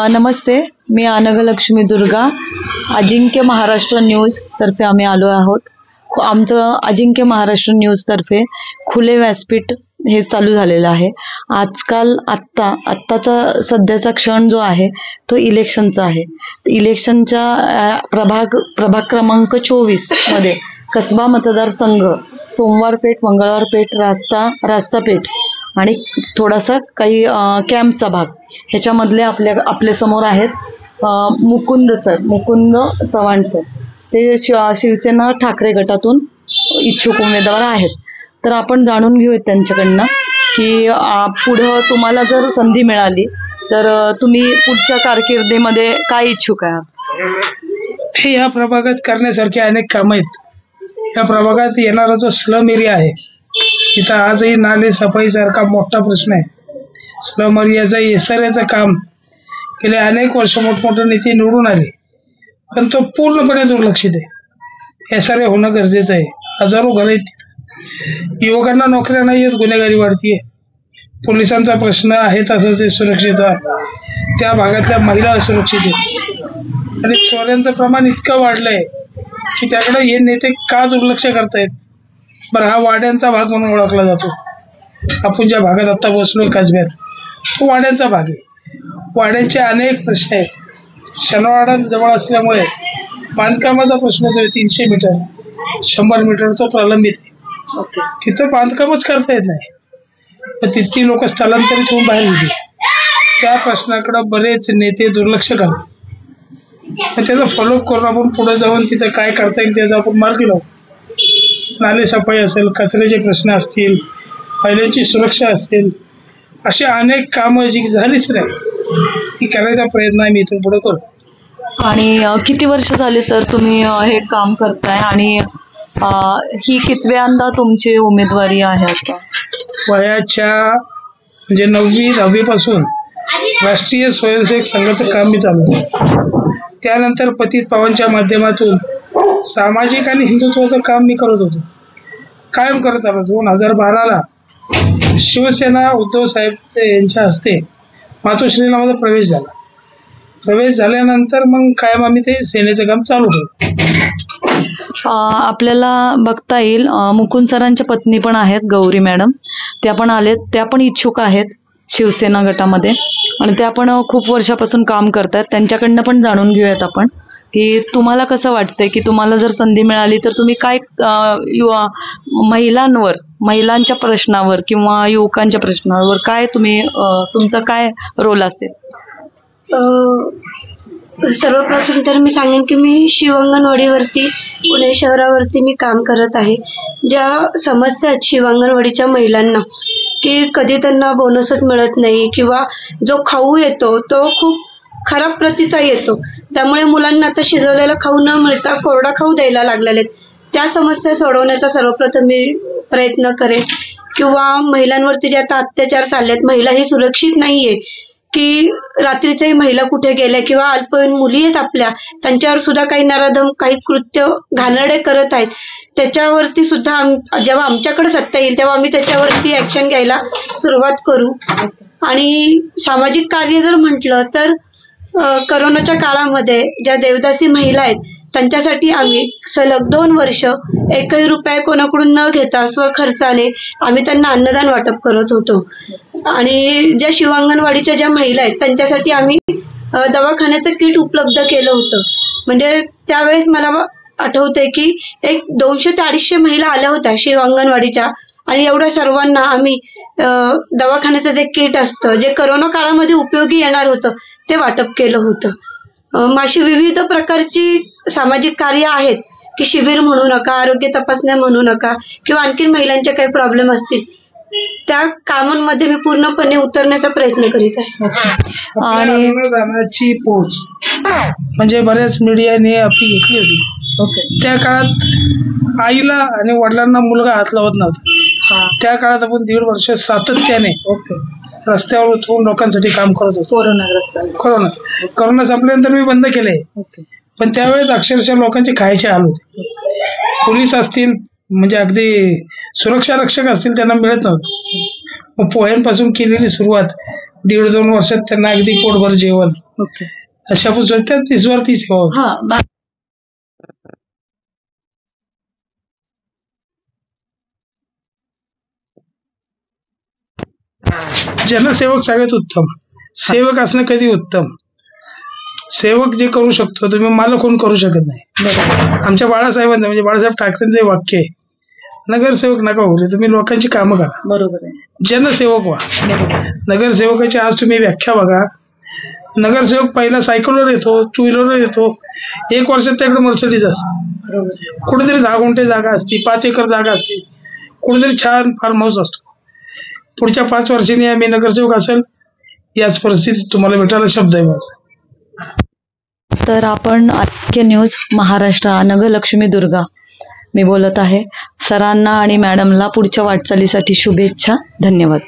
नमस्ते, मी अनघलक्ष्मी दुर्गा. अजिंक्य Maharashtra news तर्फे आम्ही आलो आहोत. आमचं अजिंक्य महाराष्ट्र न्यूज तर्फे खुले व्यासपीठ हे चालू झालेलं आहे. आत्ताचा सध्याचा क्षण जो आहे तो इलेक्शनचा आहे. इलेक्शनच्या प्रभाग क्रमांक 24 मध्ये कसबा मतदारसंघ, सोमवार पेठ, मंगळवार पेठ, रास्ता पेठ आणि थोडासा काही कॅम्पचा भाग, ह्याच्यामधले आपल्या समोर आहेत मुकुंद चव्हाण सर. ते शिवसेना ठाकरे गटातून इच्छुक उमेदवार आहेत. तर आपण जाणून घेऊयात त्यांच्याकडनं की पुढं तुम्हाला जर संधी मिळाली तर तुम्ही पुढच्या कारकिर्दीमध्ये काय इच्छुक आहात? या प्रभागात करण्यासारखे अनेक कामं आहेत. या प्रभागात येणारा जो स्लम एरिया आहे, तिथं आजही नाले सफाई सारखा मोठा प्रश्न आहे. स्लम एरियाचं एसआरएचं काम गेले अनेक वर्ष मोठमोठे नेते निवडून आले, पण तो पूर्णपणे दुर्लक्षित आहे. एसआरए होणं गरजेचं आहे. हजारो घरं आहेत तिथं. युवकांना नोकऱ्या नाही आहेत, गुन्हेगारी वाढतीये. पोलिसांचा प्रश्न आहे तसाच आहे सुरक्षेचा. त्या भागातल्या महिला असुरक्षित आहेत आणि चोऱ्यांचं प्रमाण इतकं वाढलंय की त्याकडे हे नेते का दुर्लक्ष करतायत? बरं, हा वाड्यांचा भाग म्हणून ओळखला जातो. आपण ज्या भागात आता बसलोय कसब्यात, तो वाड्यांचा भाग आहे. वाड्यांचे अनेक प्रश्न आहेत. शनिवाडा जवळ असल्यामुळे बांधकामाचा प्रश्न जो आहे 300 मीटर 100 मीटर तो प्रलंबित आहे. तिथं बांधकामच करता येत नाही, पण तिथली लोक स्थलांतरित होऊन बाहेर गेली. त्या प्रश्नाकडे बरेच नेते दुर्लक्ष करतात. त्याचा फॉलोअप करून आपण पुढे जाऊन तिथं काय करता येईल त्याचा आपण मार्ग लावू. नाले सफाई असेल, कचऱ्याचे प्रश्न असतील, महिलांची सुरक्षा असेल, अशी अनेक कामं जी झालीच नाही ती करायचा प्रयत्न आम्ही इथून पुढे करू. आणि किती वर्ष झाली सर तुम्ही हे काम करताय आणि ही कितव्यांदा तुमची उमेदवारी आहे आता? वयाच्या म्हणजे 9वी-10वी पासून राष्ट्रीय स्वयंसेवक संघाचं काम मी चालू केलं. त्यानंतर पतित पावनच्या माध्यमातून सामाजिक आणि हिंदुत्वाचं काम मी करत होतो, कायम करत आलो. 2012ला शिवसेना उद्धव साहेब यांच्या हस्ते मातोश्रीला माझा प्रवेश झाला. प्रवेश झाल्यानंतर मग कायम आम्ही ते सेनेचं काम चालू ठेवलं. आपल्याला बघता येईल मुकुंद सरांच्या पत्नी पण आहेत, गौरी मॅडम. त्या पण आलेत, त्या पण इच्छुक आहेत शिवसेना गटामध्ये आणि त्या पण खूप वर्षापासून काम करतात. त्यांच्याकडनं पण जाणून घेऊयात आपण की तुम्हाला कसं वाटतंय की तुम्हाला जर संधी मिळाली तर तुम्ही काय महिलांच्या प्रश्नावर किंवा युवकांच्या प्रश्नावर काय तुमचा काय रोल असेल? सर्वप्रथम तर मी सांगेन की मी शिवअंगणवाडीवरती पुणे शहरावरती मी काम करत आहे. ज्या समस्या आहेत शिवअंगणवाडीच्या महिलांना की कधी त्यांना बोनसच मिळत नाही किंवा जो खाऊ येतो तो खूप खराब प्रतीचा येतो, त्यामुळे मुलांना आता शिजवलेला खाऊ न मिळता कोरडा खाऊ द्यायला लागलेले. त्या समस्या सोडवण्याचा सर्वप्रथम मी प्रयत्न करेन. किंवा महिलांवरती जे आता अत्याचार चाललेत, महिला ही सुरक्षित नाहीये की रात्रीच्याही महिला कुठे गेल्या किंवा अल्पवयीन मुली आहेत आपल्या, त्यांच्यावर सुद्धा काही नराधम काही कृत्य घाणेरडे करत आहेत. त्याच्यावरती सुद्धा जेव्हा आमच्याकडे सत्ता येईल तेव्हा आम्ही त्याच्यावरती ऍक्शन घ्यायला सुरुवात करू. आणि सामाजिक कार्य जर म्हटलं तर करोनाच्या काळामध्ये ज्या देवदासी महिला आहेत त्यांच्यासाठी आम्ही सलग 2 वर्ष 1 रुपया कोणाकडून न घेता स्वखर्चाने आम्ही त्यांना अन्नदान वाटप करत होतो. आणि ज्या शिवअंगणवाडीच्या ज्या महिला आहेत त्यांच्यासाठी आम्ही दवाखान्याचं किट उपलब्ध केलं होतं. म्हणजे त्यावेळेस मला आठवतंय की 200 ते 250 महिला आल्या होत्या शिवअंगणवाडीच्या आणि एवढ्या सर्वांना आम्ही दवाखान्याचं जे किट असतं जे करोना काळामध्ये उपयोगी येणार होतं ते वाटप केलं होतं. अशी विविध प्रकारची सामाजिक कार्य आहेत की शिबिर म्हणू नका, आरोग्य तपासण्या म्हणू नका किंवा आणखी महिलांचे काही प्रॉब्लेम असतील त्या कामांमध्ये मी पूर्णपणे उतरण्याचा प्रयत्न करीत आहे. आणि अनुदानाची पोच म्हणजे बऱ्याच मीडियाने आपली घेतली होती. त्या काळात आईला आणि वडिलांना मुलगा हात लावत नव्हता. त्या काळात आपण 1.5 वर्ष सातत्याने रस्त्यावर उतरून लोकांसाठी काम करत होतो. कोरोना संपल्यानंतर मी बंद केलंय, पण त्यावेळेस अक्षरशः लोकांचे खायचे हाल होते. पोलीस असतील, म्हणजे अगदी सुरक्षा रक्षक असतील त्यांना मिळत नव्हतं. मग पोह्यांपासून केलेली सुरुवात 1.5-2 वर्षात त्यांना अगदी पोटभर जेवण, ओके. अशा त्यात निस्वार्थी सेवा होती. हा. जनसेवक सगळ्यात उत्तम. सेवक असणं कधी उत्तम. सेवक जे करू शकतो तुम्ही मालक होऊन करू शकत नाही. बरोबर. आमच्या बाळासाहेबांचं म्हणजे बाळासाहेब ठाकरेंचं हे वाक्य आहे, नगरसेवक नका होऊ, तुम्ही लोकांची कामं करा, बरोबर आहे. जनसेवक व्हा. बरोबर. नगरसेवकाची आज तुम्ही व्याख्या बघा. नगरसेवक पहिला सायकलवर येतो, 2 व्हीलरवर येतो, 1 वर्षात त्याकडे मर्सिडीज असते, बरोबर. कुठेतरी 10 गुंठे जागा असते, 5 एकर जागा असते, कुठेतरी छान फार्म हाऊस असतो. पुढच्या 5 वर्षांनी आम्ही नगरसेवक असेल याच परिस्थितीत तुम्हाला भेटायला शब्द आहे माझा. तर आपण आख्य न्यूज महाराष्ट्र अनघलक्ष्मी दुर्गा मी बोलत आहे. सरांना आणि मॅडमला पुढच्या वाटचालीसाठी शुभेच्छा. धन्यवाद.